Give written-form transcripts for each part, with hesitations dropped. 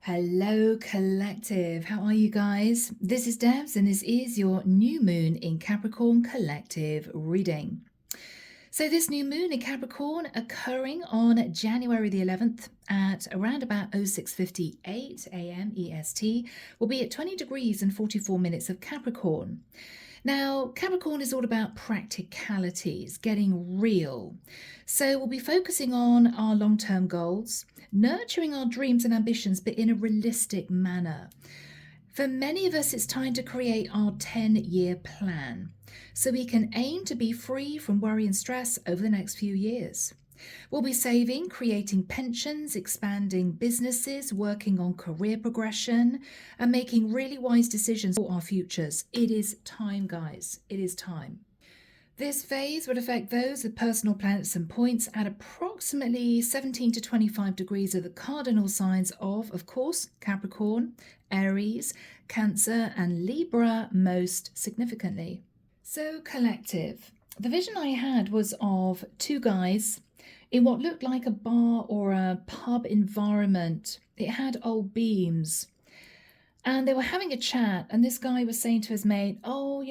Hello, collective. How are you guys? This is Debs, and this is your new moon in Capricorn collective reading. So, this new moon in Capricorn occurring on January the 11th at around about 06:58 a.m. EST will be at 20 degrees and 44 minutes of Capricorn. Now, Capricorn is all about practicalities, getting real. So we'll be focusing on our long-term goals, nurturing our dreams and ambitions, but in a realistic manner. For many of us, it's time to create our 10-year plan so we can aim to be free from worry and stress over the next few years. We'll be saving, creating pensions, expanding businesses, working on career progression, and making really wise decisions for our futures. It is time, guys. It is time. This phase would affect those with personal planets and points at approximately 17 to 25 degrees of the cardinal signs of course, Capricorn, Aries, Cancer, and Libra most significantly. So, collective. The vision I had was of two guys in what looked like a bar or a pub environment. It had old beams. And they were having a chat, and this guy was saying to his mate, "Oh,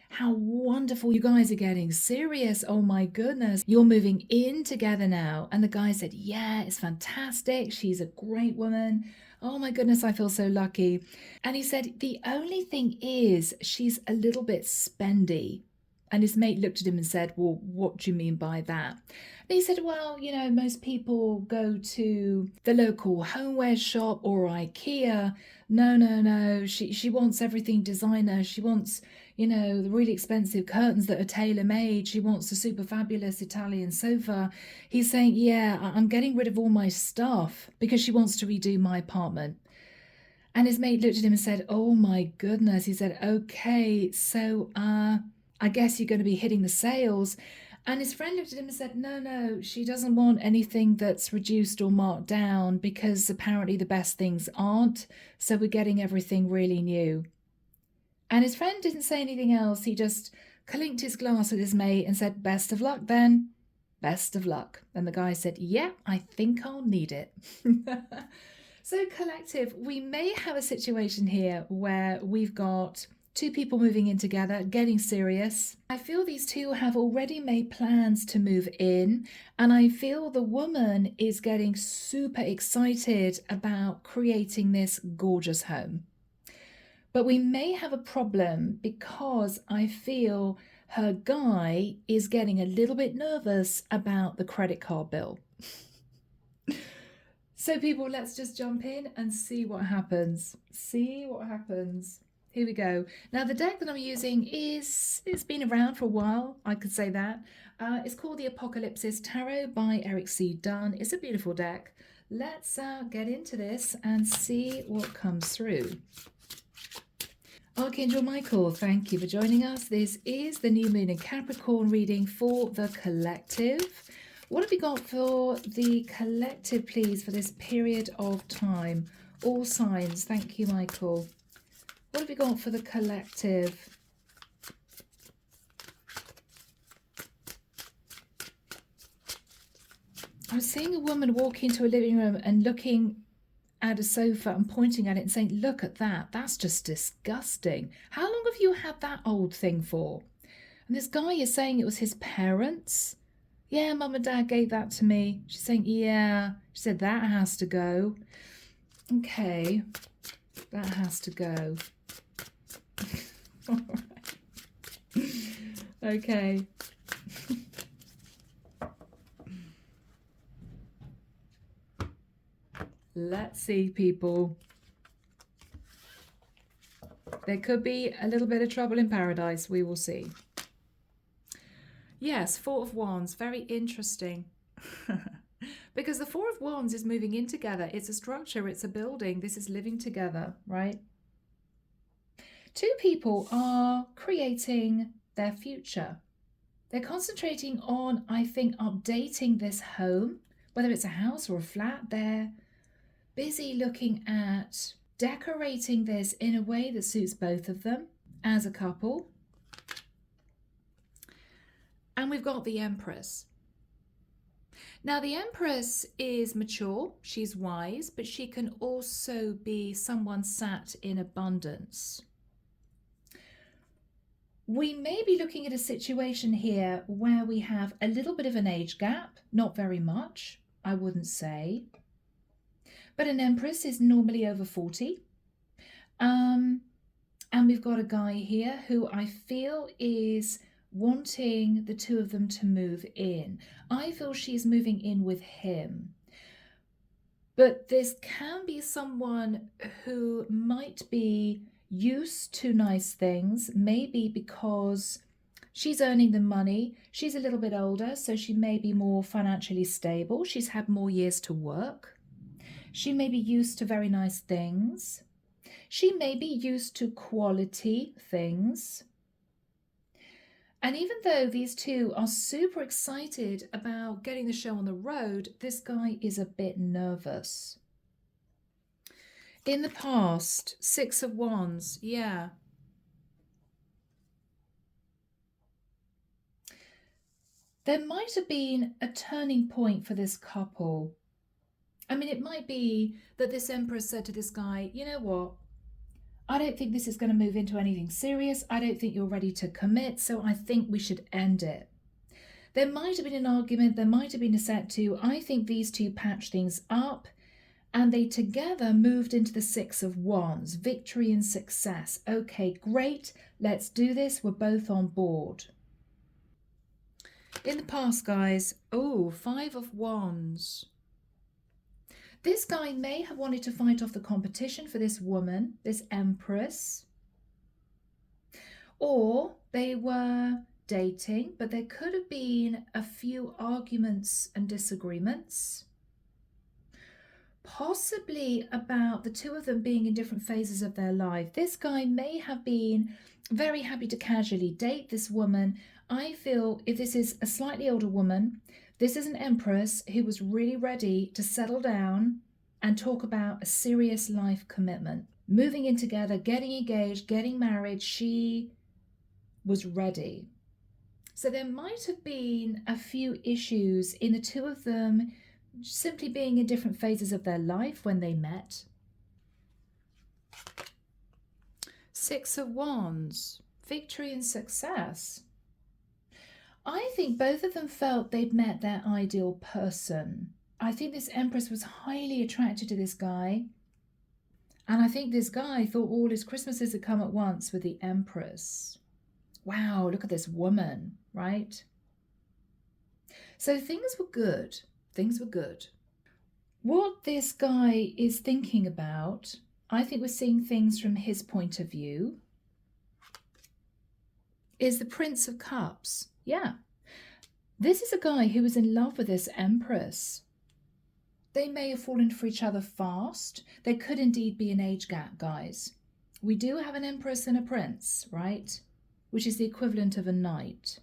how wonderful you guys are getting serious. Oh my goodness, you're moving in together now." And the guy said, "Yeah, it's fantastic. She's a great woman. Oh my goodness, I feel so lucky." And he said, "The only thing is, she's a little bit spendy." And his mate looked at him and said, "Well, what do you mean by that?" And he said, "Well, most people go to the local homeware shop or IKEA. No. She wants everything designer. She wants, the really expensive curtains that are tailor-made. She wants a super fabulous Italian sofa." He's saying, "Yeah, I'm getting rid of all my stuff because she wants to redo my apartment." And his mate looked at him and said, "Oh my goodness." He said, "Okay, so I guess you're going to be hitting the sales." And his friend looked at him and said, No, she doesn't want anything that's reduced or marked down because apparently the best things aren't. So we're getting everything really new." And his friend didn't say anything else. He just clinked his glass at his mate and said, "Best of luck then. Best of luck." And the guy said, "Yeah, I think I'll need it." So, collective, we may have a situation here where we've got two people moving in together, getting serious. I feel these two have already made plans to move in, and I feel the woman is getting super excited about creating this gorgeous home. But we may have a problem because I feel her guy is getting a little bit nervous about the credit card bill. So people, let's just jump in and see what happens. Here we go. Now, the deck that I'm using it's been around for a while, I could say that. It's called the Apocalypsis Tarot by Eric C. Dunn. It's a beautiful deck. Let's get into this and see what comes through. Archangel Michael, thank you for joining us. This is the new moon in Capricorn reading for the collective. What have we got for the collective, please, for this period of time? All signs. Thank you, Michael. What have we got for the collective? I'm seeing a woman walk into a living room and looking at a sofa and pointing at it and saying, "Look at that. That's just disgusting. How long have you had that old thing for?" And this guy is saying it was his parents. "Yeah, mum and dad gave that to me." She's saying, "Yeah." She said, "That has to go." Okay, that has to go. All right. Okay. Let's see, people. There could be a little bit of trouble in paradise. We will see. Yes, Four of Wands, very interesting. Because the Four of Wands is moving in together. It's a structure, it's a building. This is living together, right? Two people are creating their future. They're concentrating on, I think, updating this home, whether it's a house or a flat. They're busy looking at decorating this in a way that suits both of them as a couple. And we've got the Empress. Now, the Empress is mature, she's wise, but she can also be someone sat in abundance. We may be looking at a situation here where we have a little bit of an age gap, not very much, I wouldn't say. But an Empress is normally over 40. And we've got a guy here who I feel is wanting the two of them to move in. I feel she's moving in with him. But this can be someone who might be used to nice things, maybe because she's earning the money. She's a little bit older, so she may be more financially stable. She's had more years to work. She may be used to very nice things. She may be used to quality things. And even though these two are super excited about getting the show on the road, this guy is a bit nervous. In the past, 6 of Wands, yeah. There might have been a turning point for this couple. I mean, it might be that this Empress said to this guy, you know what? I don't think this is going to move into anything serious. I don't think you're ready to commit, so I think we should end it. There might have been an argument. There might have been a set to. I think these two patched things up, and they together moved into the 6 of Wands, victory and success. Okay, great. Let's do this. We're both on board. In the past, guys, 5 of Wands. This guy may have wanted to fight off the competition for this woman, this Empress. Or they were dating, but there could have been a few arguments and disagreements. Possibly about the two of them being in different phases of their life. This guy may have been very happy to casually date this woman. I feel if this is a slightly older woman, this is an Empress who was really ready to settle down and talk about a serious life commitment. Moving in together, getting engaged, getting married, she was ready. So there might have been a few issues in the two of them simply being in different phases of their life when they met. 6 of Wands, victory and success. I think both of them felt they'd met their ideal person. I think this Empress was highly attracted to this guy. And I think this guy thought all his Christmases had come at once with the Empress. Wow, look at this woman, right? So things were good. Things were good. What this guy is thinking about, I think we're seeing things from his point of view, is the Prince of Cups. Yeah. This is a guy who was in love with this Empress. They may have fallen for each other fast. There could indeed be an age gap, guys. We do have an Empress and a Prince, right? Which is the equivalent of a knight.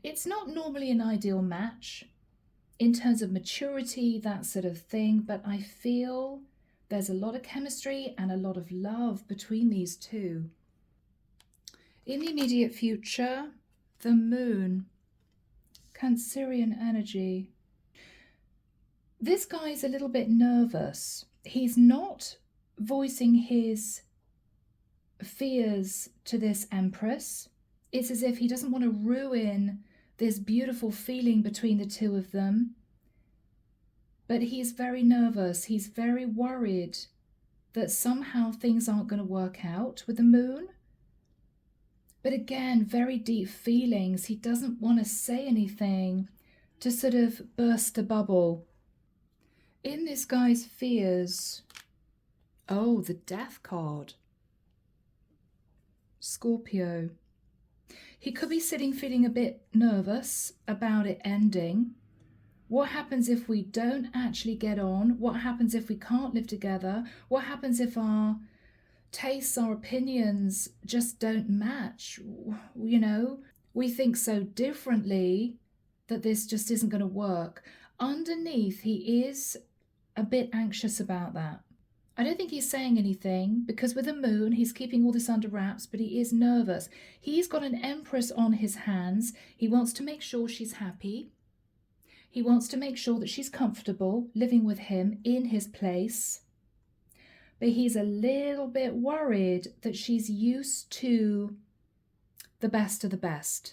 It's not normally an ideal match in terms of maturity, that sort of thing, but I feel there's a lot of chemistry and a lot of love between these two. In the immediate future, the Moon, Cancerian energy. This guy's a little bit nervous. He's not voicing his fears to this Empress. It's as if he doesn't want to ruin this beautiful feeling between the two of them. But he's very nervous. He's very worried that somehow things aren't going to work out with the Moon. But again, very deep feelings. He doesn't want to say anything to sort of burst the bubble. In this guy's fears, the Death card. Scorpio. He could be sitting feeling a bit nervous about it ending. What happens if we don't actually get on? What happens if we can't live together? What happens if our tastes, our opinions just don't match? You know, we think so differently that this just isn't going to work. Underneath, he is a bit anxious about that. I don't think he's saying anything because with the Moon, he's keeping all this under wraps, but he is nervous. He's got an Empress on his hands. He wants to make sure she's happy. He wants to make sure that she's comfortable living with him in his place. But he's a little bit worried that she's used to the best of the best.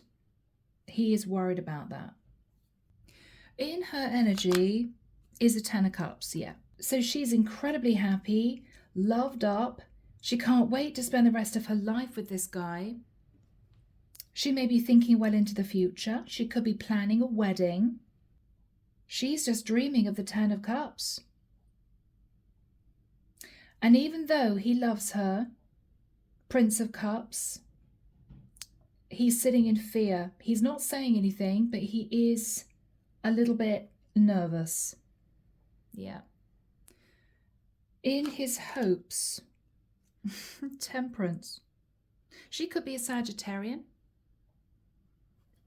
He is worried about that. In her energy is a 10 of Cups, yeah. So she's incredibly happy, loved up. She can't wait to spend the rest of her life with this guy. She may be thinking well into the future. She could be planning a wedding. She's just dreaming of the 10 of Cups. And even though he loves her, Prince of Cups, he's sitting in fear. He's not saying anything, but he is a little bit nervous. Yeah. In his hopes, Temperance. She could be a Sagittarian.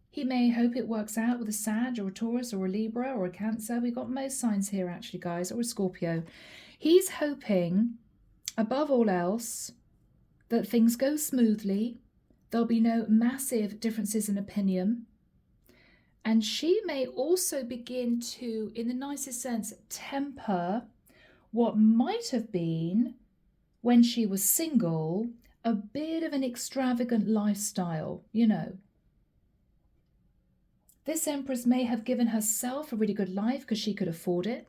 He may hope it works out with a Sag or a Taurus or a Libra or a Cancer. We've got most signs here actually, guys, or a Scorpio. He's hoping, above all else, that things go smoothly. There'll be no massive differences in opinion. And she may also begin to, in the nicest sense, temper what might have been, when she was single, a bit of an extravagant lifestyle, you know. This Empress may have given herself a really good life because she could afford it.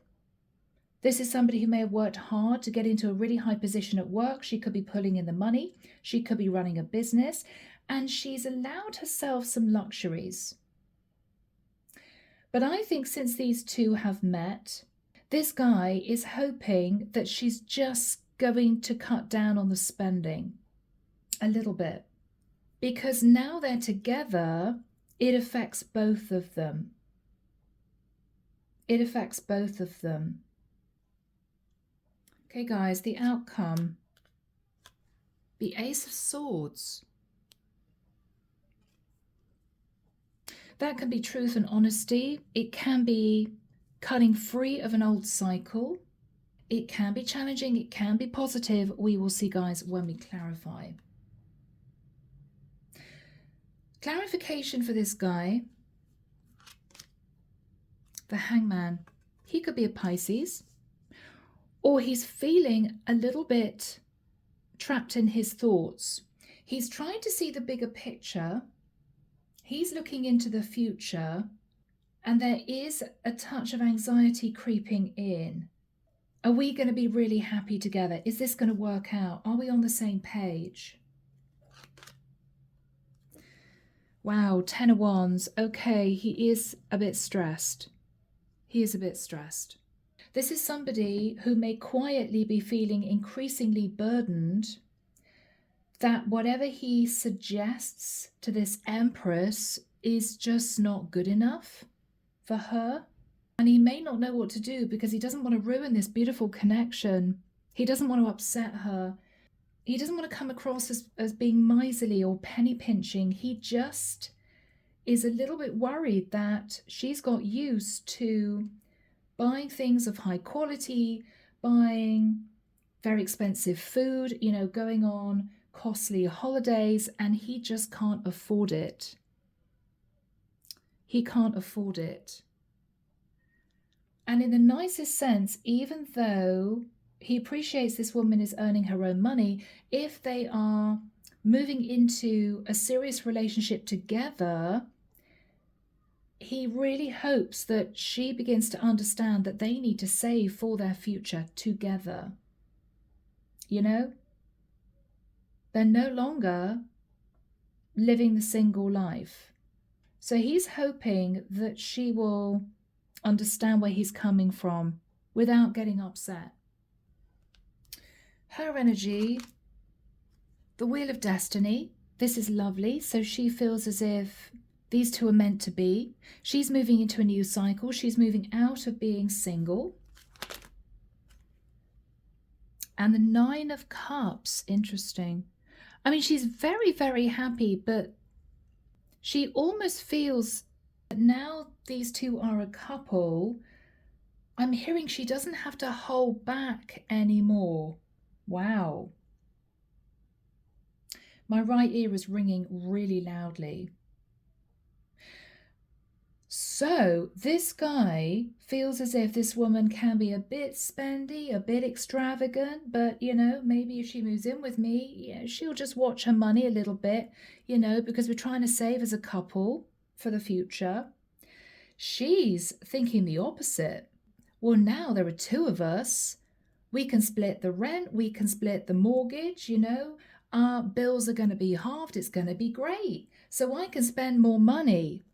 This is somebody who may have worked hard to get into a really high position at work. She could be pulling in the money. She could be running a business. And she's allowed herself some luxuries. But I think since these two have met, this guy is hoping that she's just going to cut down on the spending a little bit. Because now they're together, it affects both of them. It affects both of them. Okay, guys, the outcome. The Ace of Swords. That can be truth and honesty. It can be cutting free of an old cycle. It can be challenging. It can be positive. We will see, guys, when we clarify. Clarification for this guy. The Hangman. He could be a Pisces. Or he's feeling a little bit trapped in his thoughts. He's trying to see the bigger picture. He's looking into the future. And there is a touch of anxiety creeping in. Are we going to be really happy together? Is this going to work out? Are we on the same page? Wow, 10 of Wands. Okay, he is a bit stressed. He is a bit stressed. This is somebody who may quietly be feeling increasingly burdened that whatever he suggests to this Empress is just not good enough for her. And he may not know what to do because he doesn't want to ruin this beautiful connection. He doesn't want to upset her. He doesn't want to come across as being miserly or penny pinching. He just is a little bit worried that she's got used to buying things of high quality, buying very expensive food, you know, going on costly holidays, and he just can't afford it. He can't afford it. And in the nicest sense, even though he appreciates this woman is earning her own money, if they are moving into a serious relationship together, he really hopes that she begins to understand that they need to save for their future together. You know? They're no longer living the single life. So he's hoping that she will understand where he's coming from without getting upset. Her energy, the Wheel of Destiny. This is lovely. So she feels as if these two are meant to be. She's moving into a new cycle. She's moving out of being single. And the 9 of Cups, interesting. I mean, she's very, very happy, but she almost feels that now these two are a couple, I'm hearing she doesn't have to hold back anymore. Wow. My right ear is ringing really loudly. So this guy feels as if this woman can be a bit spendy, a bit extravagant, but, you know, maybe if she moves in with me, yeah, she'll just watch her money a little bit, you know, because we're trying to save as a couple for the future. She's thinking the opposite. Well, now there are two of us. We can split the rent, we can split the mortgage, you know, our bills are going to be halved, it's going to be great. So I can spend more money.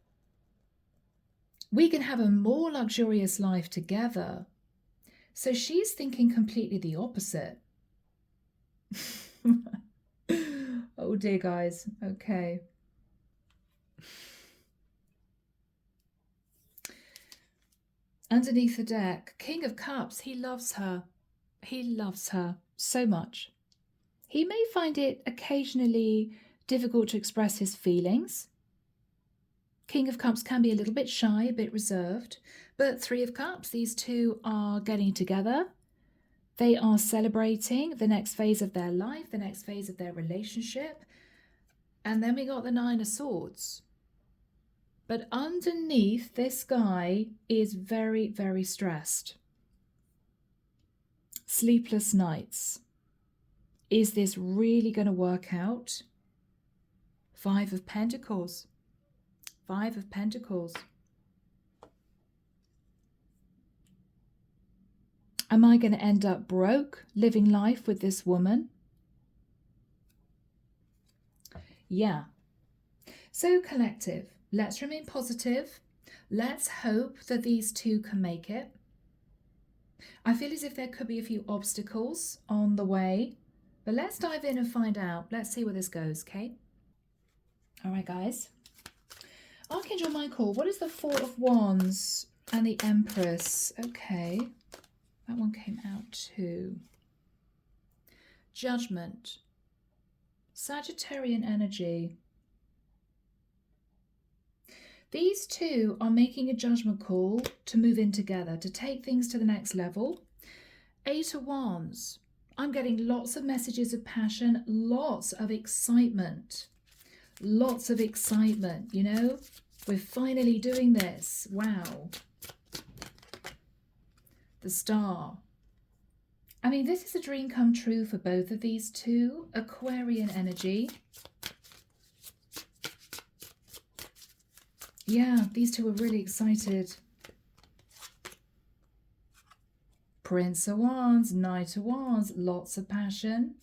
We can have a more luxurious life together. So she's thinking completely the opposite. Oh dear, guys. Okay. Underneath the deck, King of Cups, he loves her. He loves her so much. He may find it occasionally difficult to express his feelings. King of Cups can be a little bit shy, a bit reserved, but Three of Cups, these two are getting together. They are celebrating the next phase of their life, the next phase of their relationship. And then we got the Nine of Swords. But underneath, this guy is very, very stressed. Sleepless nights. Is this really going to work out? Five of Pentacles. Five of Pentacles. Am I going to end up broke living life with this woman? Yeah. So collective, let's remain positive. Let's hope that these two can make it. I feel as if there could be a few obstacles on the way, but let's dive in and find out. Let's see where this goes, okay? All right, guys. Archangel Michael, what is the Four of Wands and the Empress? Okay, that one came out too. Judgment. Sagittarian energy. These two are making a judgment call to move in together, to take things to the next level. Eight of Wands. I'm getting lots of messages of passion, lots of excitement. Lots of excitement, you know? We're finally doing this. Wow. The Star. I mean, this is a dream come true for both of these two. Aquarian energy. Yeah, these two are really excited. Prince of Wands, Knight of Wands, lots of passion.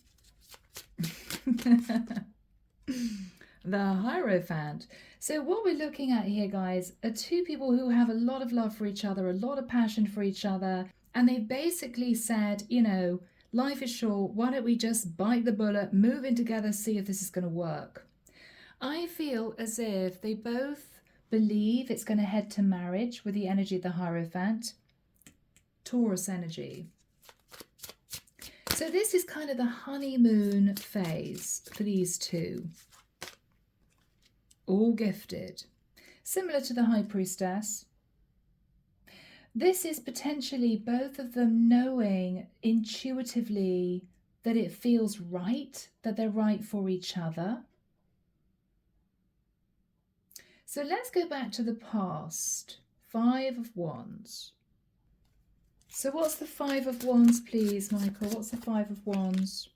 The Hierophant. So what we're looking at here, guys, are two people who have a lot of love for each other, a lot of passion for each other, and they basically said, you know, life is short, why don't we just bite the bullet, move in together, see if this is going to work. I feel as if they both believe it's going to head to marriage with the energy of the Hierophant. Taurus energy. So this is kind of the honeymoon phase for these two. All gifted. Similar to the High Priestess. This is potentially both of them knowing intuitively that it feels right, that they're right for each other. So let's go back to the past. Five of Wands. So what's the Five of Wands, please, Michael? What's the Five of Wands?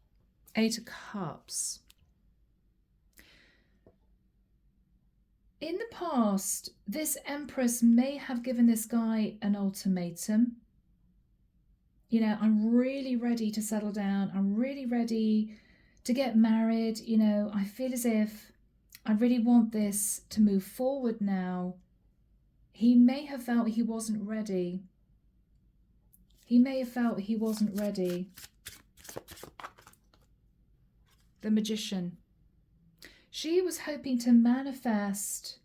Eight of Cups. In the past, this Empress may have given this guy an ultimatum. You know, I'm really ready to settle down. I'm really ready to get married. You know, I feel as if I really want this to move forward now. He may have felt he wasn't ready. He may have felt he wasn't ready. The Magician. She was hoping to manifest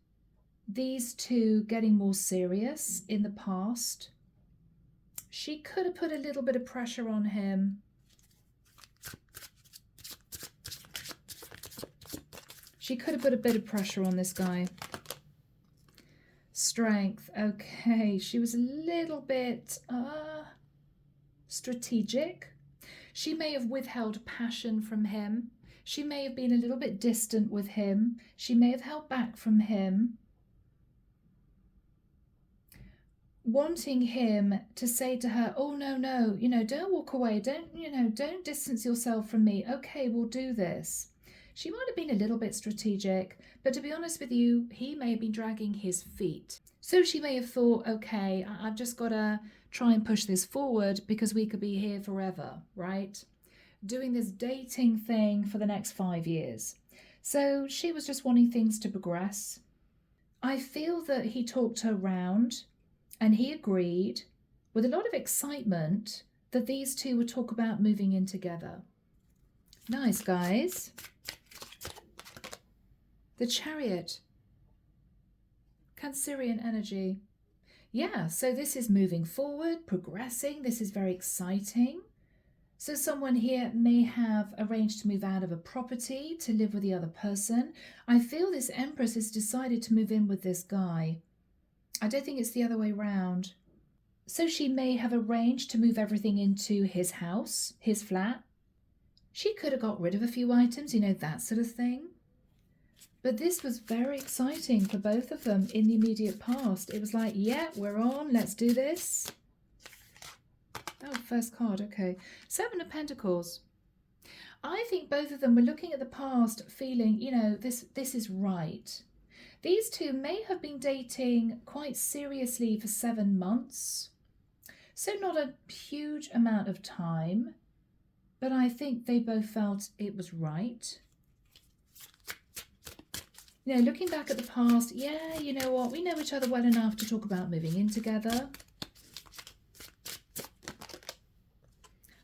these two getting more serious in the past. She could have put a little bit of pressure on him. She could have put a bit of pressure on this guy. Strength. Okay, she was a little bit strategic. She may have withheld passion from him. She may have been a little bit distant with him. She may have held back from him. wanting him to say to her, oh, no, no, don't walk away. Don't distance yourself from me. Okay, we'll do this. She might have been a little bit strategic, but to be honest with you, he may have been dragging his feet. So she may have thought, okay, I've just got to try and push this forward because we could be here forever, right? Doing this dating thing for the next 5 years. So she was just wanting things to progress. I feel that he talked her round and he agreed with a lot of excitement that these two would talk about moving in together. Nice, guys. The Chariot. Cancerian energy. Yeah, so this is moving forward, progressing. This is very exciting. So someone here may have arranged to move out of a property to live with the other person. I feel this Empress has decided to move in with this guy. I don't think it's the other way around. So she may have arranged to move everything into his house, his flat. She could have got rid of a few items, that sort of thing. But this was very exciting for both of them in the immediate past. It was like, yeah, we're on, let's do this. Oh, first card, okay. 7 of Pentacles. I think both of them were looking at the past, feeling, this is right. These two may have been dating quite seriously for 7 months. So not a huge amount of time, but I think they both felt it was right. Looking back at the past, yeah, you know what? We know each other well enough to talk about moving in together.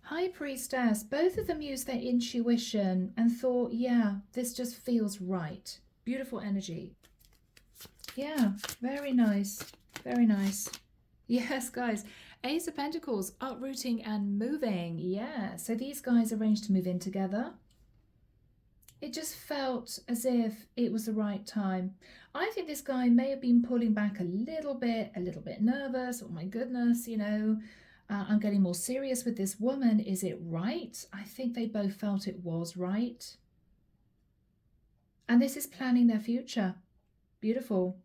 High Priestess, both of them used their intuition and thought, yeah, this just feels right. Beautiful energy. Yeah, very nice. Very nice. Yes, guys. Ace of Pentacles, uprooting and moving. Yeah, so these guys arranged to move in together. It just felt as if it was the right time. I think this guy may have been pulling back a little bit nervous. Oh my goodness, I'm getting more serious with this woman. Is it right? I think they both felt it was right. And this is planning their future. Beautiful.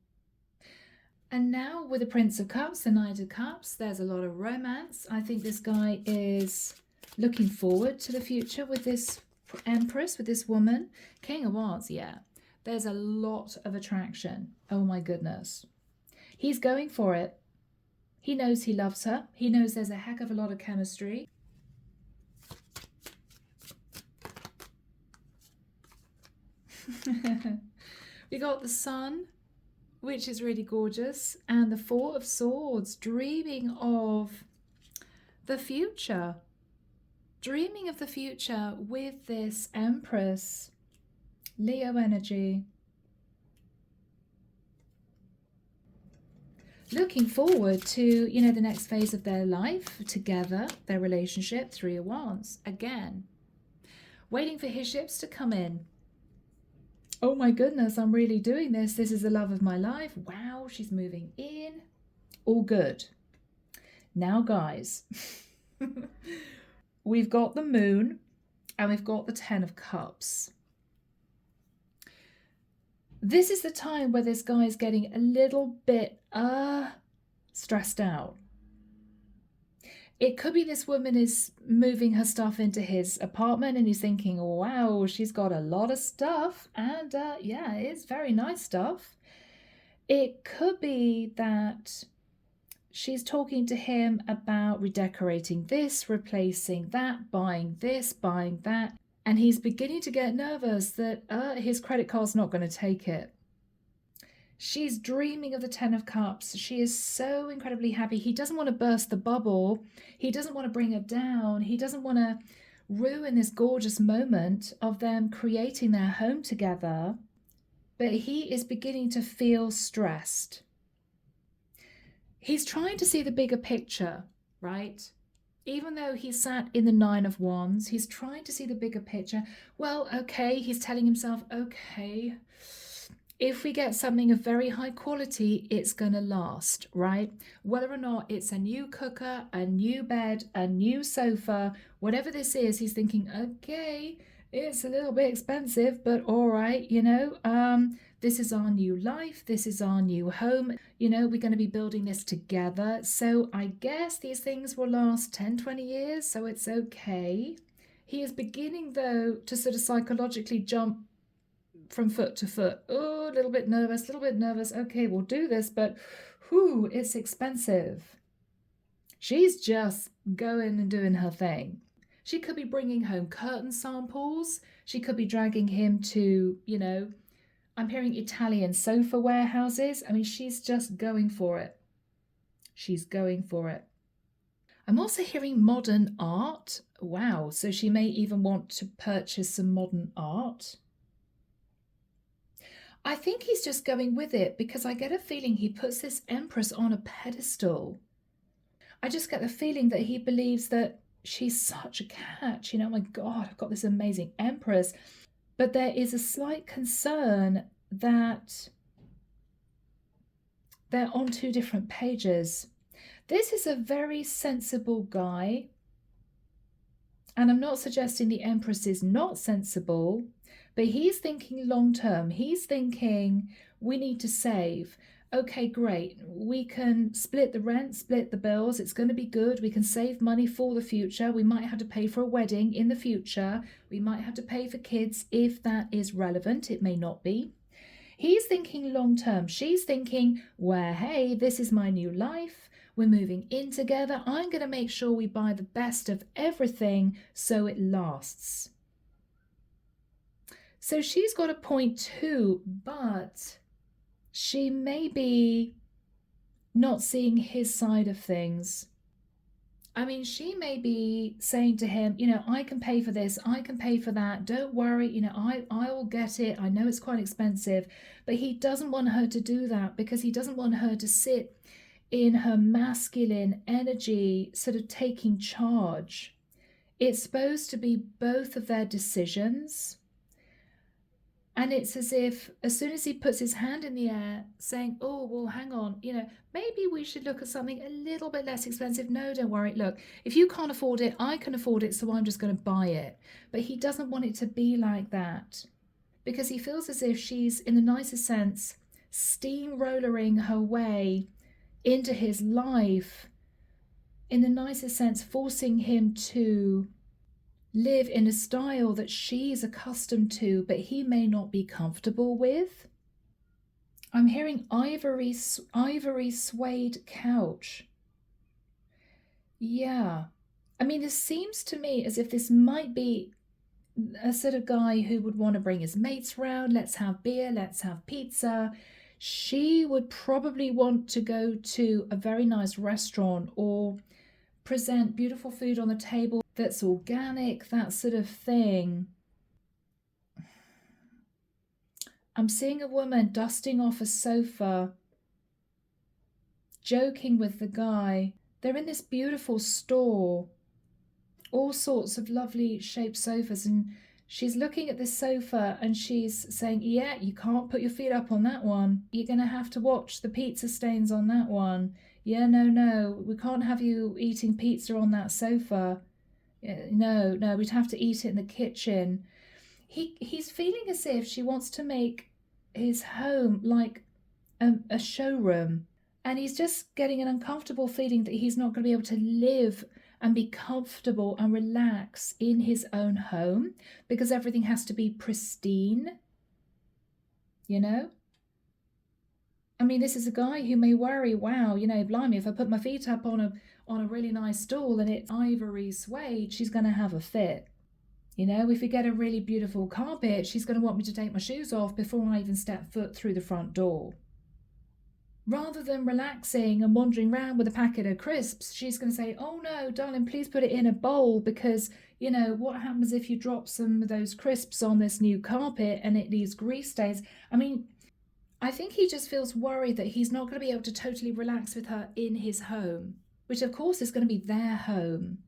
And now with the Prince of Cups, the Knight of Cups, there's a lot of romance. I think this guy is looking forward to the future with this Empress, with this woman. King of Wands, yeah. There's a lot of attraction. Oh my goodness. He's going for it. He knows he loves her. He knows there's a heck of a lot of chemistry. We got the Sun, which is really gorgeous, and the Four of Swords, dreaming of the future. Dreaming of the future with this Empress. Leo energy. Looking forward to, the next phase of their life together, their relationship. 3 of Wands. Again, waiting for his ships to come in. Oh my goodness, I'm really doing this. This is the love of my life. Wow, she's moving in. All good. Now, guys, we've got the Moon and we've got the 10 of Cups. This is the time where this guy is getting a little bit stressed out. It could be this woman is moving her stuff into his apartment and he's thinking, wow, she's got a lot of stuff. And yeah, it's very nice stuff. It could be that she's talking to him about redecorating this, replacing that, buying this, buying that. And he's beginning to get nervous that his credit card's not going to take it. She's dreaming of the 10 of Cups. She is so incredibly happy. He doesn't want to burst the bubble. He doesn't want to bring her down. He doesn't want to ruin this gorgeous moment of them creating their home together. But he is beginning to feel stressed. He's trying to see the bigger picture, right? Even though he sat in the 9 of Wands, he's trying to see the bigger picture. Well, okay, he's telling himself, okay, if we get something of very high quality, it's going to last, right? Whether or not it's a new cooker, a new bed, a new sofa, whatever this is, he's thinking, okay, it's a little bit expensive, but all right, This is our new life. This is our new home. You know, we're going to be building this together. So I guess these things will last 10, 20 years. So it's okay. He is beginning, though, to sort of psychologically jump from foot to foot. Oh, a little bit nervous, a little bit nervous. Okay, we'll do this, but whew, it's expensive. She's just going and doing her thing. She could be bringing home curtain samples. She could be dragging him to, you know, I'm hearing Italian sofa warehouses. I mean, she's just going for it. She's going for it. I'm also hearing modern art. Wow, so she may even want to purchase some modern art. I think he's just going with it because I get a feeling he puts this Empress on a pedestal. I just get the feeling that he believes that she's such a catch. You know, oh my God, I've got this amazing Empress. But there is a slight concern that they're on two different pages. This is a very sensible guy. And I'm not suggesting the Empress is not sensible, but he's thinking long term. He's thinking we need to save. Okay, great. We can split the rent, split the bills. It's going to be good. We can save money for the future. We might have to pay for a wedding in the future. We might have to pay for kids if that is relevant. It may not be. He's thinking long term. She's thinking, well, hey, this is my new life. We're moving in together. I'm going to make sure we buy the best of everything so it lasts. So she's got a point too, but she may be not seeing his side of things. I mean, she may be saying to him, you know, I can pay for this, I can pay for that, don't worry, you know, I'll get it. I know it's quite expensive, but he doesn't want her to do that because he doesn't want her to sit in her masculine energy, sort of taking charge. It's supposed to be both of their decisions. And it's as if as soon as he puts his hand in the air saying, oh, well, hang on, you know, maybe we should look at something a little bit less expensive. No, don't worry. Look, if you can't afford it, I can afford it. So I'm just going to buy it. But he doesn't want it to be like that because he feels as if she's, in the nicest sense, steamrollering her way into his life, in the nicest sense, forcing him to live in a style that she's accustomed to, but he may not be comfortable with. I'm hearing ivory suede couch. Yeah. I mean, this seems to me as if this might be a sort of guy who would want to bring his mates round. Let's have beer, let's have pizza. She would probably want to go to a very nice restaurant or present beautiful food on the table that's organic, that sort of thing. I'm seeing a woman dusting off a sofa, joking with the guy. They're in this beautiful store, all sorts of lovely shaped sofas, and she's looking at this sofa and she's saying, yeah, you can't put your feet up on that one. You're going to have to watch the pizza stains on that one. Yeah, no, we can't have you eating pizza on that sofa. No, we'd have to eat it in the kitchen. He's feeling as if she wants to make his home like a showroom. And he's just getting an uncomfortable feeling that he's not going to be able to live and be comfortable and relax in his own home because everything has to be pristine, you know? I mean, this is a guy who may worry, wow, you know, blimey, if I put my feet up on a really nice stool and it's ivory suede, she's going to have a fit. You know, if we get a really beautiful carpet, she's going to want me to take my shoes off before I even step foot through the front door. Rather than relaxing and wandering around with a packet of crisps, she's going to say, oh no, darling, please put it in a bowl because, you know, what happens if you drop some of those crisps on this new carpet and it leaves grease stains? I mean, I think he just feels worried that he's not going to be able to totally relax with her in his home, which of course is going to be their home.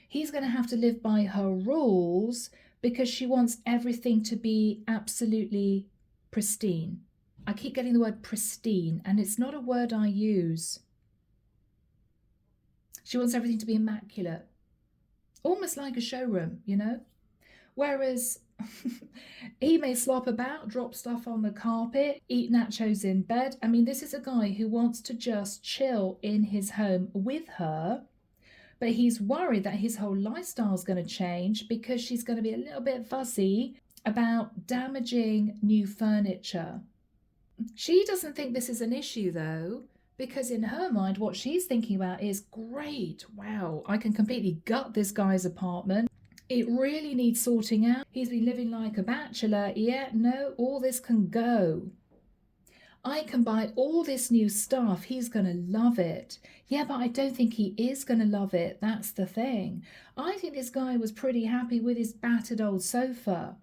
He's going to have to live by her rules because she wants everything to be absolutely pristine. I keep getting the word pristine, and it's not a word I use. She wants everything to be immaculate, almost like a showroom, you know? Whereas he may slop about, drop stuff on the carpet, eat nachos in bed. I mean, this is a guy who wants to just chill in his home with her, but he's worried that his whole lifestyle is going to change because she's going to be a little bit fussy about damaging new furniture. She doesn't think this is an issue though, because in her mind, what she's thinking about is great, wow, I can completely gut this guy's apartment. It really needs sorting out. He's been living like a bachelor. Yeah, no, all this can go. I can buy all this new stuff. He's going to love it. Yeah, but I don't think he is going to love it. That's the thing. I think this guy was pretty happy with his battered old sofa,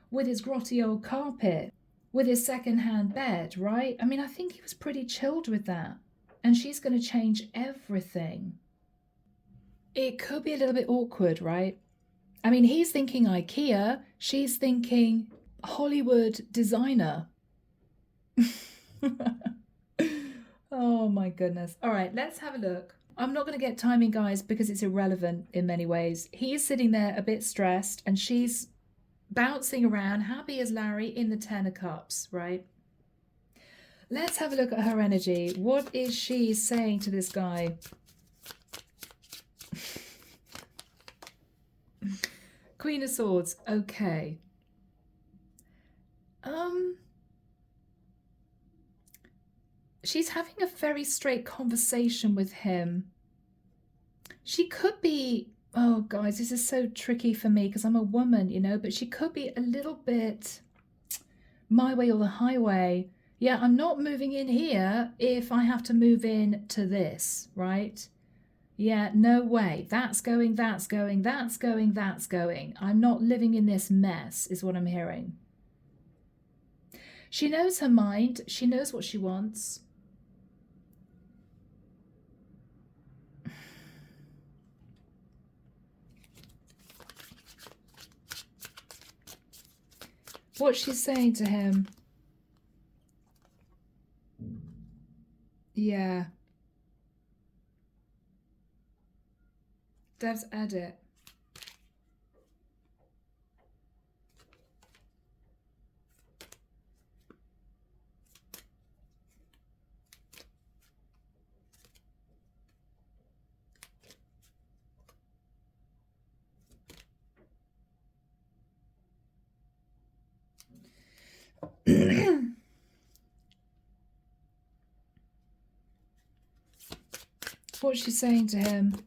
with his grotty old carpet, with his second-hand bed, right? I mean, I think he was pretty chilled with that. And she's going to change everything. It could be a little bit awkward, right? I mean, he's thinking IKEA, she's thinking Hollywood designer. Oh my goodness. All right, let's have a look. I'm not going to get timing, guys, because it's irrelevant in many ways. He's sitting there a bit stressed and she's bouncing around, happy as Larry in the Ten of Cups, right? Let's have a look at her energy. What is she saying to this guy? Queen of Swords. Okay. She's having a very straight conversation with him. She could be, oh guys, this is so tricky for me because I'm a woman, you know, but she could be a little bit my way or the highway. Yeah, I'm not moving in here if I have to move in to this, right? Yeah, no way. That's going, that's going, that's going, that's going. I'm not living in this mess, is what I'm hearing. She knows her mind. She knows what she wants. What she's saying to him. Yeah. Dev's edit. What's she saying to him?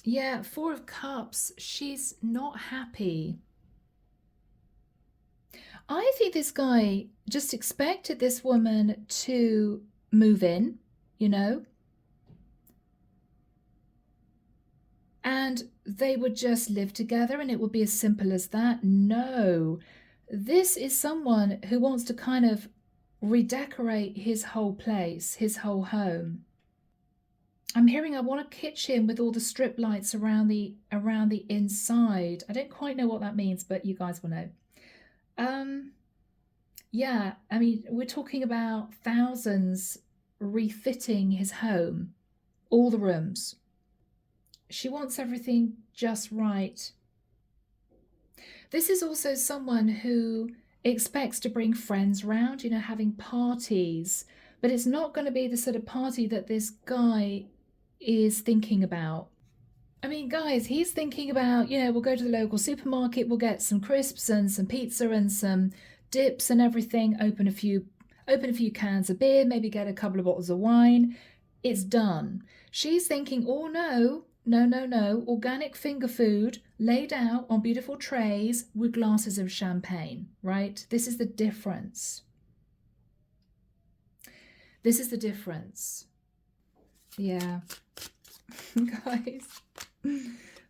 Yeah, Four of Cups. She's not happy. I think this guy just expected this woman to move in, you know, and they would just live together and it would be as simple as that. No, this is someone who wants to kind of redecorate his whole place, his whole home. I'm hearing I want a kitchen with all the strip lights around the inside. I don't quite know what that means, but you guys will know. Yeah, I mean, we're talking about thousands refitting his home, all the rooms. She wants everything just right. This is also someone who expects to bring friends round, you know, having parties, but it's not going to be the sort of party that this guy is thinking about. I mean, guys, he's thinking about, you know, we'll go to the local supermarket, we'll get some crisps and some pizza and some dips and everything, open a few cans of beer, maybe get a couple of bottles of wine. It's done. She's thinking, oh no, organic finger food laid out on beautiful trays with glasses of champagne, right? This is the difference. This is the difference. Yeah. Guys,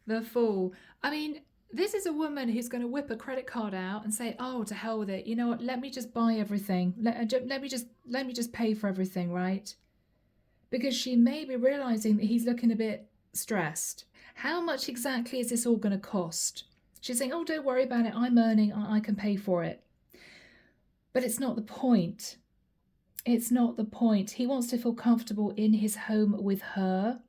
the Fool. I mean, this is a woman who's going to whip a credit card out and say, oh, to hell with it. You know what? Let me just buy everything. Let me just pay for everything, right? Because she may be realizing that he's looking a bit stressed. How much exactly is this all going to cost? She's saying, oh, don't worry about it. I'm earning. I can pay for it. But it's not the point. It's not the point. He wants to feel comfortable in his home with her.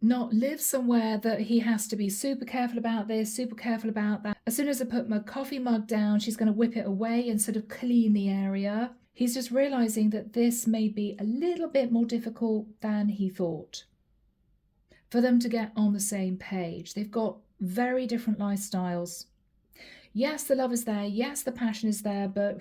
not live somewhere that he has to be super careful about this, super careful about that. As soon as I put my coffee mug down, she's going to whip it away and sort of clean the area. He's just realizing that this may be a little bit more difficult than he thought for them to get on the same page. They've got very different lifestyles. Yes, the love is there. Yes, the passion is there, but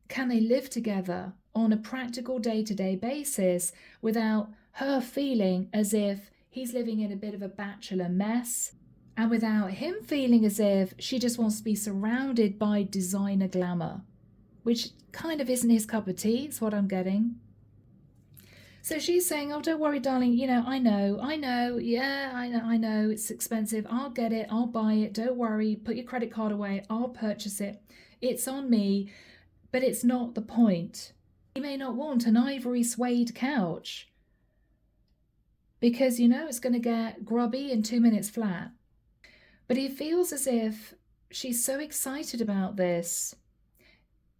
can they live together on a practical day-to-day basis without her feeling as if he's living in a bit of a bachelor mess, and without him feeling as if she just wants to be surrounded by designer glamour, which kind of isn't his cup of tea, is what I'm getting. So she's saying, oh, don't worry, darling, I know, yeah, I know, it's expensive, I'll get it, I'll buy it, don't worry, put your credit card away, I'll purchase it, it's on me, but it's not the point. He may not want an ivory suede couch because it's going to get grubby in 2 minutes flat. But he feels as if she's so excited about this.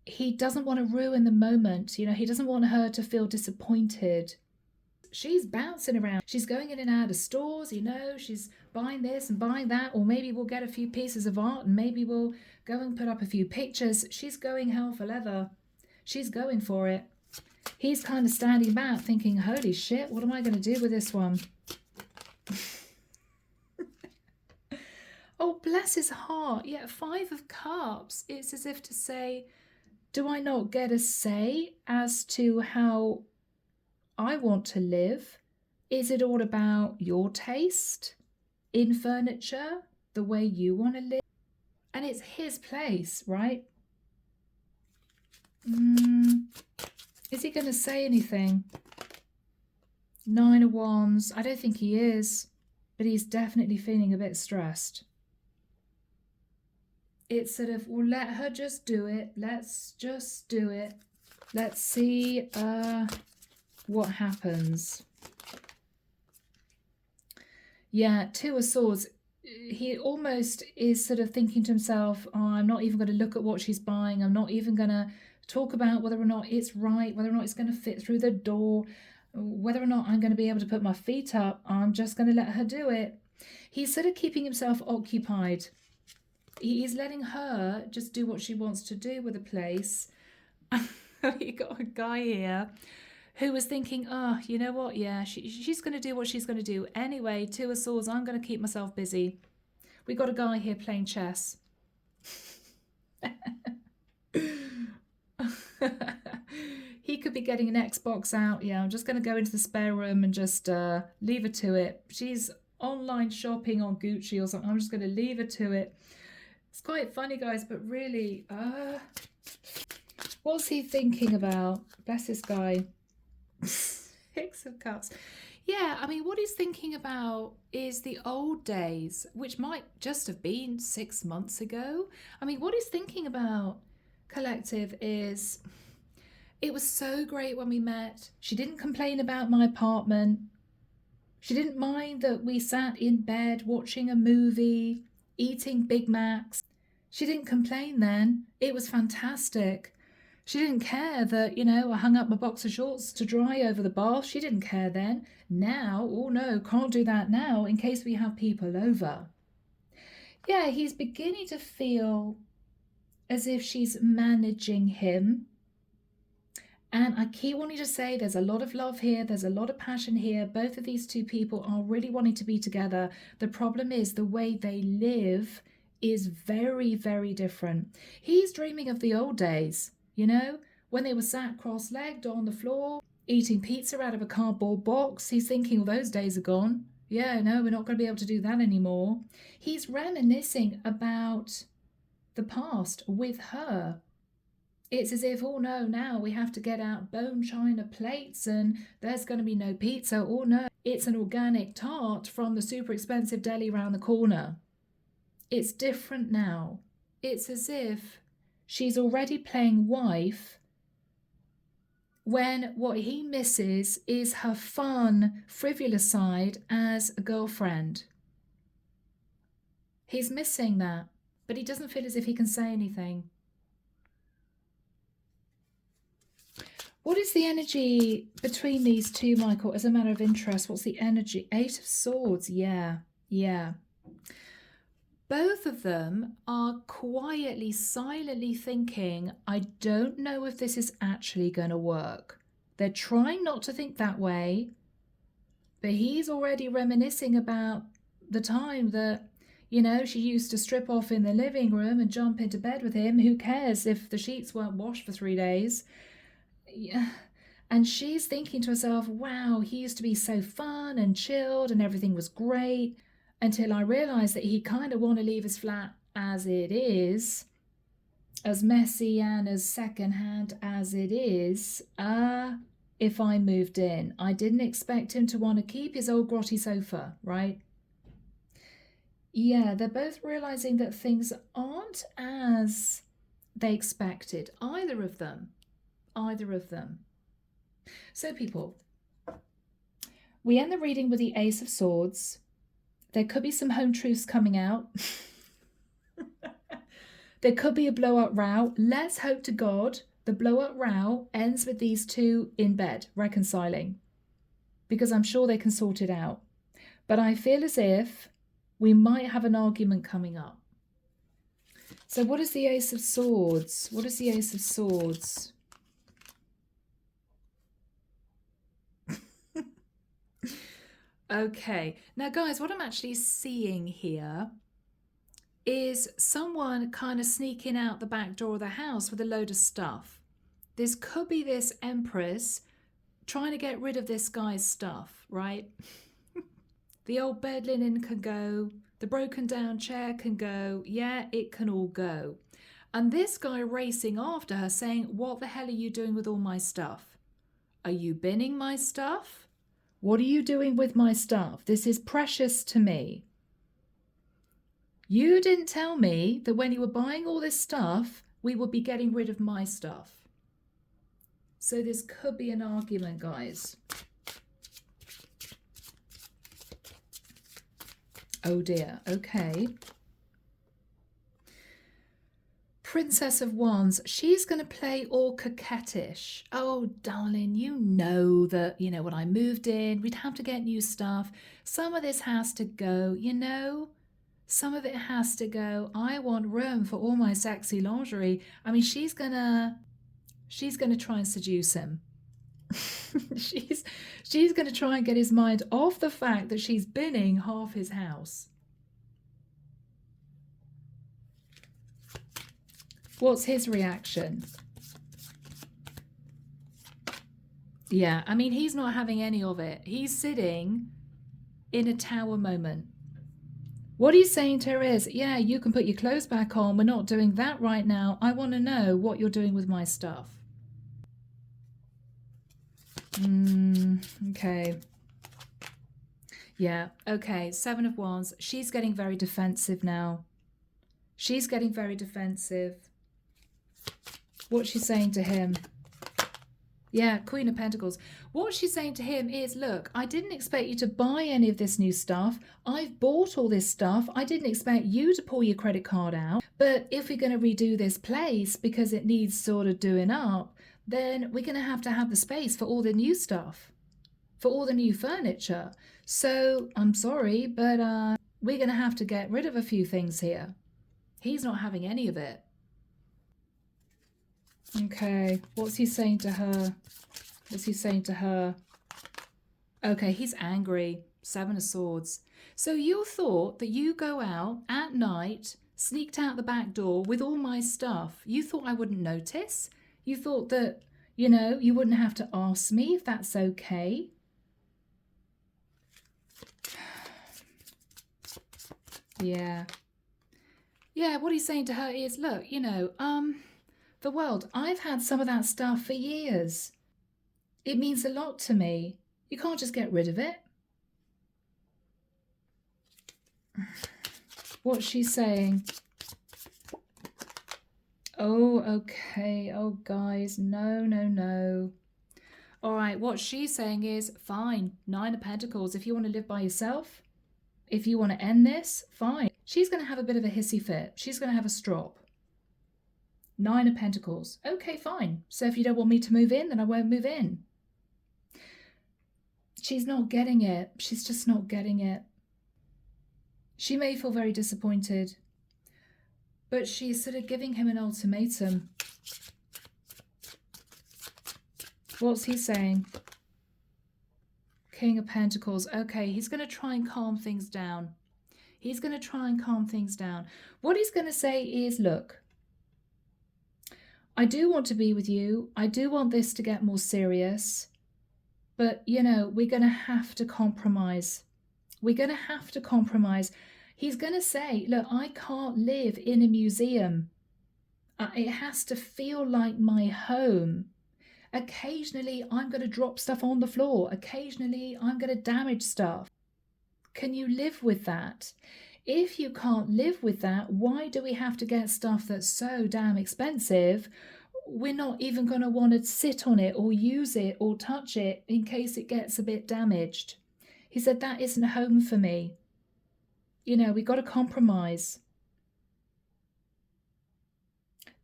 He doesn't want to ruin the moment. He doesn't want her to feel disappointed. She's bouncing around. She's going in and out of stores, she's buying this and buying that, or maybe we'll get a few pieces of art and maybe we'll go and put up a few pictures. She's going hell for leather. She's going for it. He's kind of standing back thinking, holy shit, what am I going to do with this one? Oh, bless his heart. Yeah, 5 of Cups. It's as if to say, do I not get a say as to how I want to live? Is it all about your taste in furniture, the way you want to live? And it's his place, right? Is he going to say anything? 9 of Wands. I don't think he is, but he's definitely feeling a bit stressed. It's sort of, well, let her just do it. Let's just do it. Let's see what happens. Yeah, 2 of Swords. He almost is sort of thinking to himself, oh, I'm not even going to look at what she's buying. I'm not even going to talk about whether or not it's right, whether or not it's going to fit through the door, whether or not I'm going to be able to put my feet up. I'm just going to let her do it. He's sort of keeping himself occupied. He's letting her just do what she wants to do with the place. You got a guy here who was thinking, oh, you know what? Yeah, she's going to do what she's going to do. Anyway, 2 of Swords, I'm going to keep myself busy. We got a guy here playing chess. He could be getting an Xbox out. Yeah, I'm just going to go into the spare room and just leave her to it. She's online shopping on Gucci or something. I'm just going to leave her to it. It's quite funny, guys, but really, what's he thinking about? Bless this guy. 6 of Cups. Yeah, I mean, what he's thinking about is the old days, which might just have been 6 months ago. I mean, what he's thinking about, collective, is it was so great when we met. She didn't complain about my apartment. She didn't mind that we sat in bed watching a movie, eating Big Macs. She didn't complain then. It was fantastic. She didn't care that, I hung up my boxer shorts to dry over the bath. She didn't care then. Now, oh no, can't do that now in case we have people over. Yeah, he's beginning to feel as if she's managing him. And I keep wanting to say there's a lot of love here. There's a lot of passion here. Both of these 2 people are really wanting to be together. The problem is the way they live is very, very different. He's dreaming of the old days, when they were sat cross-legged on the floor, eating pizza out of a cardboard box. He's thinking, well, those days are gone. Yeah, no, we're not going to be able to do that anymore. He's reminiscing about the past with her. It's as if, oh no, now we have to get out bone china plates and there's going to be no pizza. Oh no, it's an organic tart from the super expensive deli around the corner. It's different now. It's as if she's already playing wife when what he misses is her fun, frivolous side as a girlfriend. He's missing that, but he doesn't feel as if he can say anything. What is the energy between these two, Michael, as a matter of interest? What's the energy? Eight of Swords. Yeah. Both of them are quietly, silently thinking, I don't know if this is actually going to work. They're trying not to think that way, but he's already reminiscing about the time that, she used to strip off in the living room and jump into bed with him. Who cares if the sheets weren't washed for 3 days? Yeah. And she's thinking to herself, wow, he used to be so fun and chilled and everything was great, until I realised that he kind of want to leave his flat as it is, as messy and as secondhand as it is. If I moved in, I didn't expect him to want to keep his old grotty sofa, right? Yeah, they're both realising that things aren't as they expected. Either of them. So people, we end the reading with the Ace of Swords. There could be some home truths coming out. There could be a blow-up row. Let's hope to God the blow-up row ends with these two in bed reconciling, because I'm sure they can sort it out. But I feel as if we might have an argument coming up. So what is the Ace of Swords? What is the Ace of Swords? Okay, now guys, what I'm actually seeing here is someone kind of sneaking out the back door of the house with a load of stuff. This could be this Empress trying to get rid of this guy's stuff, right? The old bed linen can go, the broken down chair can go, yeah, it can all go. And this guy racing after her saying, what the hell are you doing with all my stuff? Are you binning my stuff? What are you doing with my stuff? This is precious to me. You didn't tell me that when you were buying all this stuff, we would be getting rid of my stuff. So this could be an argument, guys. Oh dear, okay. Princess of Wands, she's going to play all coquettish. Oh, darling, you know that, when I moved in, we'd have to get new stuff. Some of this has to go, Some of it has to go. I want room for all my sexy lingerie. I mean, she's gonna try and seduce him. she's gonna try and get his mind off the fact that she's binning half his house. What's his reaction? Yeah, I mean, he's not having any of it. He's sitting in a tower moment. What he's saying to her is, yeah, you can put your clothes back on. We're not doing that right now. I want to know what you're doing with my stuff. Okay. Yeah, okay. Seven of Wands. She's getting very defensive now. She's getting very defensive. What's she saying to him? Yeah, Queen of Pentacles. What she's saying to him is, look, I didn't expect you to buy any of this new stuff. I've bought all this stuff. I didn't expect you to pull your credit card out. But if we're going to redo this place because it needs sort of doing up, then we're going to have the space for all the new stuff, for all the new furniture. So I'm sorry, but we're going to have to get rid of a few things here. He's not having any of it. Okay, what's he saying to her? What's he saying to her? Okay, he's angry. Seven of Swords. So you thought that you go out at night, sneaked out the back door with all my stuff. You thought I wouldn't notice? You thought that, you wouldn't have to ask me if that's okay? Yeah. Yeah, what he's saying to her is, look, the world, I've had some of that stuff for years. It means a lot to me. You can't just get rid of it. What's she saying? Oh, okay. Oh, guys, no. All right, what she's saying is, fine, Nine of Pentacles. If you want to live by yourself, if you want to end this, fine. She's going to have a bit of a hissy fit. She's going to have a strop. Nine of Pentacles. Okay, fine. So if you don't want me to move in, then I won't move in. She's not getting it. She's just not getting it. She may feel very disappointed, but she's sort of giving him an ultimatum. What's he saying? King of Pentacles. Okay, he's going to try and calm things down. He's going to try and calm things down. What he's going to say is, look, I do want to be with you. I do want this to get more serious. But, you know, we're going to have to compromise. We're going to have to compromise. He's going to say, look, I can't live in a museum. It has to feel like my home. Occasionally, I'm going to drop stuff on the floor. Occasionally, I'm going to damage stuff. Can you live with that? If you can't live with that, why do we have to get stuff that's so damn expensive? We're not even going to want to sit on it or use it or touch it in case it gets a bit damaged. He said, that isn't home for me. You know, we got to compromise.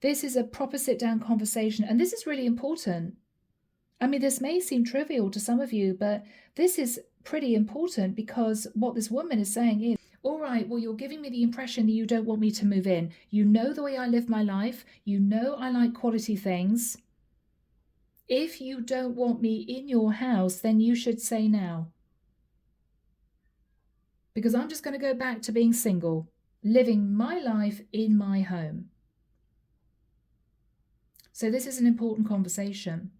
This is a proper sit-down conversation, and this is really important. I mean, this may seem trivial to some of you, but this is pretty important, because what this woman is saying is, all right, well, you're giving me the impression that you don't want me to move in. You know the way I live my life. You know I like quality things. If you don't want me in your house, then you should say now. Because I'm just going to go back to being single, living my life in my home. So this is an important conversation.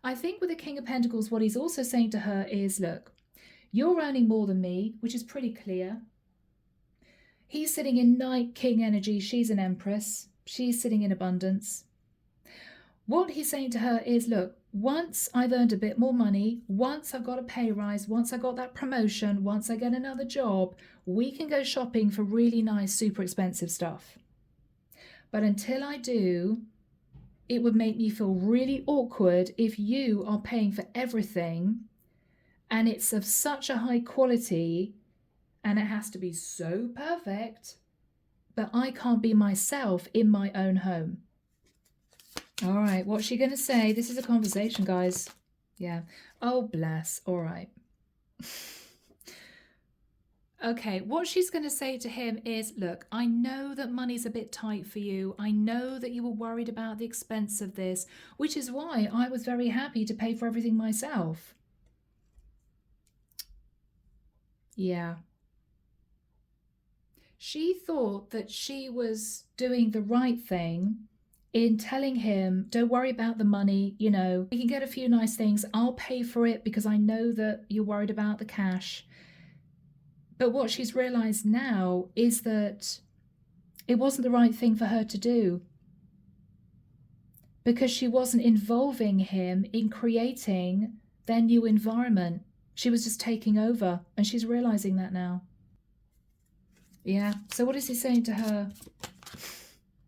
I think with the King of Pentacles, what he's also saying to her is, look, you're earning more than me, which is pretty clear. He's sitting in Knight King energy. She's an Empress. She's sitting in abundance. What he's saying to her is, look, once I've earned a bit more money, once I've got a pay rise, once I got that promotion, once I get another job, we can go shopping for really nice, super expensive stuff. But until I do, it would make me feel really awkward if you are paying for everything and it's of such a high quality and it has to be so perfect, but I can't be myself in my own home. All right, what's she going to say? This is a conversation, guys. Yeah. Oh, bless. All right. Okay, what she's going to say to him is, look, I know that money's a bit tight for you. I know that you were worried about the expense of this, which is why I was very happy to pay for everything myself. Yeah. She thought that she was doing the right thing in telling him, don't worry about the money, you know, we can get a few nice things. I'll pay for it because I know that you're worried about the cash. But what she's realized now is that it wasn't the right thing for her to do, because she wasn't involving him in creating their new environment. She was just taking over, and she's realizing that now. Yeah. So what is he saying to her?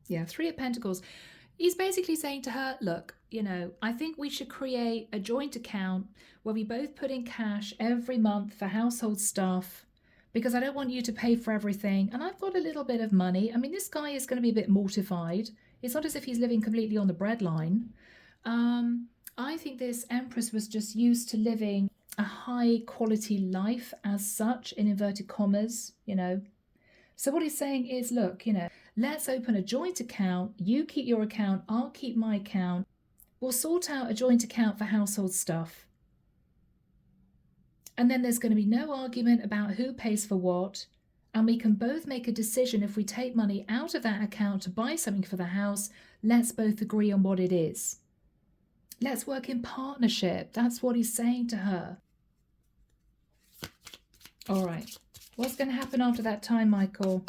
Yeah, Three of Pentacles. He's basically saying to her, look, you know, I think we should create a joint account where we both put in cash every month for household stuff, because I don't want you to pay for everything. And I've got a little bit of money. I mean, this guy is going to be a bit mortified. It's not as if he's living completely on the breadline. I think this Empress was just used to living a high quality life as such, in inverted commas, you know. So what he's saying is, look, you know, let's open a joint account. You keep your account. I'll keep my account. We'll sort out a joint account for household stuff. And then there's going to be no argument about who pays for what. And we can both make a decision. If we take money out of that account to buy something for the house, let's both agree on what it is. Let's work in partnership. That's what he's saying to her. All right. What's going to happen after that time, Michael?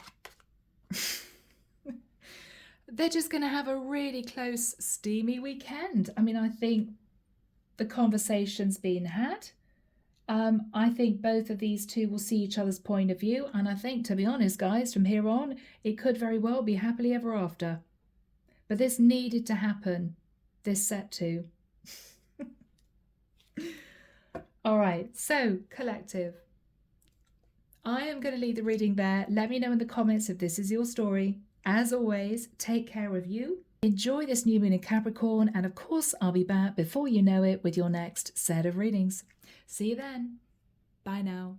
They're just going to have a really close, steamy weekend. I mean, I think the conversation's been had. I think both of these two will see each other's point of view. And I think, to be honest, guys, from here on, it could very well be happily ever after. But this needed to happen, this set two. All right, so collective. I am going to leave the reading there. Let me know in the comments if this is your story. As always, take care of you. Enjoy this new moon in Capricorn, and of course, I'll be back before you know it with your next set of readings. See you then. Bye now.